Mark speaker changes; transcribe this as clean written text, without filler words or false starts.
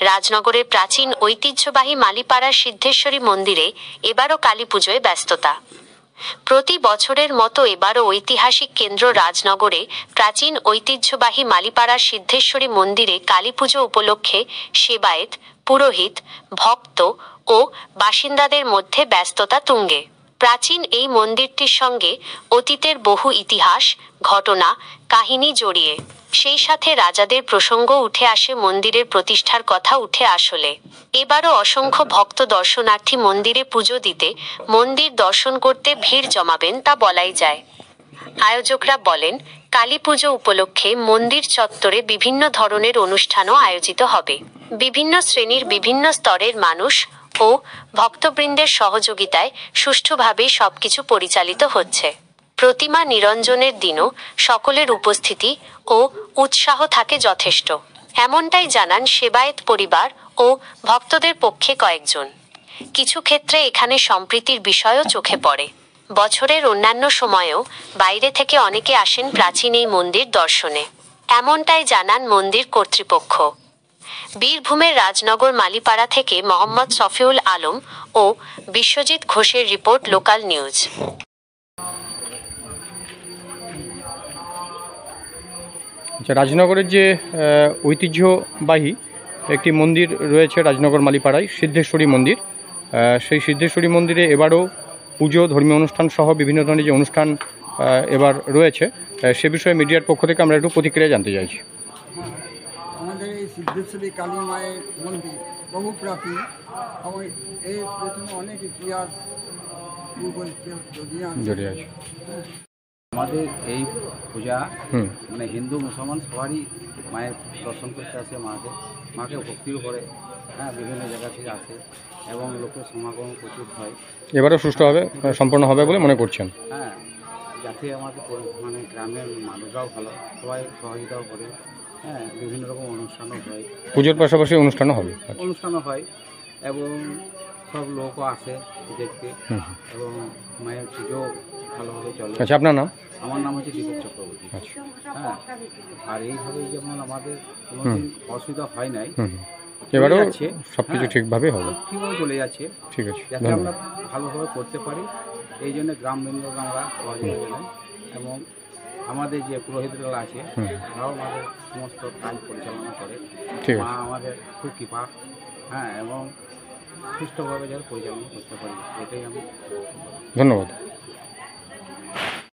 Speaker 1: রাজনগরের প্রাচীন ঐতিহ্যবাহী মালিপাড়া সিদ্ধেশ্বরী মন্দিরে এবারও কালীপুজোয় ব্যস্ততা। প্রতি বছরের মতো এবারও ঐতিহাসিক কেন্দ্র রাজনগরে প্রাচীন ঐতিহ্যবাহী মালিপাড়ার সিদ্ধেশ্বরী মন্দিরে কালীপুজো উপলক্ষে সেবায়েত, পুরোহিত, ভক্ত ও বাসিন্দাদের মধ্যে ব্যস্ততা তুঙ্গে। প্রাচীন এই মন্দিরটির সঙ্গে অতীতের বহু ইতিহাস, ঘটনা, কাহিনী জড়িয়ে। সেই সাথে রাজাদের প্রসঙ্গ উঠে আসে। মন্দিরের প্রতিষ্ঠার কথা উঠে আসলে এবারও অসংখ্য ভক্ত দর্শনার্থী মন্দিরে পুজো দিতে, মন্দির দর্শন করতে ভিড় জমাবেন তা বলাই যায়। আয়োজকরা বলেন, কালীপুজো উপলক্ষে মন্দির চত্বরে বিভিন্ন ধরনের অনুষ্ঠানও আয়োজিত হবে। বিভিন্ন শ্রেণীর বিভিন্ন স্তরের মানুষ ও ভক্তবৃন্দের সহযোগিতায় সুষ্ঠুভাবে সবকিছু পরিচালিত হচ্ছে। প্রতিমা নিরঞ্জনের দিনও সকলের উপস্থিতি ও উৎসাহ থাকে যথেষ্ট, এমনটাই জানান সেবায়েত পরিবার ও ভক্তদের পক্ষে কয়েকজন। কিছু ক্ষেত্রে এখানে সম্প্রীতির বিষয়ও চোখে পড়ে। বছরের অন্যান্য সময়েও বাইরে থেকে অনেকে আসেন প্রাচীন এই মন্দির দর্শনে, এমনটাই জানান মন্দির কর্তৃপক্ষ। বীরভূমের রাজনগর মালিপাড়া থেকে মোহাম্মদ শফিউল আলম ও বিশ্বজিৎ ঘোষের রিপোর্ট, লোকাল নিউজ।
Speaker 2: রাজনগরের যে ঐতিহ্যবাহী একটি মন্দির রয়েছে রাজনগর মালিপাড়ায়, সিদ্ধেশ্বরী মন্দির, সেই সিদ্ধেশ্বরী মন্দিরে এবারও পুজো, ধর্মীয় অনুষ্ঠান সহ বিভিন্ন ধরনের যে অনুষ্ঠান এবার রয়েছে, সে বিষয়ে মিডিয়ার পক্ষ থেকে আমরা একটু প্রতিক্রিয়া জানতে চাইছি।
Speaker 3: আমাদের এই সিদ্ধেশ্বরী কালী মায়ের মন্দির বহু প্রাচীন, এর পেছনে অনেক ইতিহাস
Speaker 2: জড়িয়ে আছে।
Speaker 4: আমাদের এই পূজা মানে হিন্দু মুসলমান সবারই মায়ের দর্শন করতে আসে, মাকে ভক্তিও করে। হ্যাঁ, বিভিন্ন জায়গা থেকে আসে এবং লোকের সমাগম প্রচুর হয়।
Speaker 2: এবারও সুষ্ঠুভাবে সম্পন্ন হবে বলে মনে করছেন?
Speaker 4: হ্যাঁ, যাতে আমাদের মানে গ্রামের মানুষরাও ভালো, সবাই সহযোগিতাও করে। হ্যাঁ, বিভিন্ন রকম অনুষ্ঠানও হয়,
Speaker 2: পুজোর পাশাপাশি অনুষ্ঠানও হবে।
Speaker 4: অনুষ্ঠানও হয় এবং সব লোকও আসে দেখতে এবং মায়ের পুজো ভালোভাবে চলে।
Speaker 2: আচ্ছা, আপনার নাম?
Speaker 4: আমার নাম হচ্ছে দীপক চক্রবর্তী।
Speaker 2: আচ্ছা।
Speaker 4: হ্যাঁ, আর এইভাবে যেমন আমাদের কোনোদিন অসুবিধা হয় নাই,
Speaker 2: এবারেও সব কিছু ঠিকভাবে হবে,
Speaker 4: ঠিকভাবে চলে যাচ্ছে।
Speaker 2: ঠিক আছে,
Speaker 4: যাতে আমরা ভালোভাবে করতে পারি, এই জন্য গ্রামবৃন্দকে আমরা সহযোগিতা জানাই এবং আমাদের যে পুরোহিতরা আছে তারাও আমাদের সমস্ত কাজ পরিচালনা করে। মা আমাদের খুব কৃপা, হ্যাঁ, এবং সুষ্ঠুভাবে যারা পরিচালনা করতে পারি, এটাই আমি।
Speaker 2: ধন্যবাদ।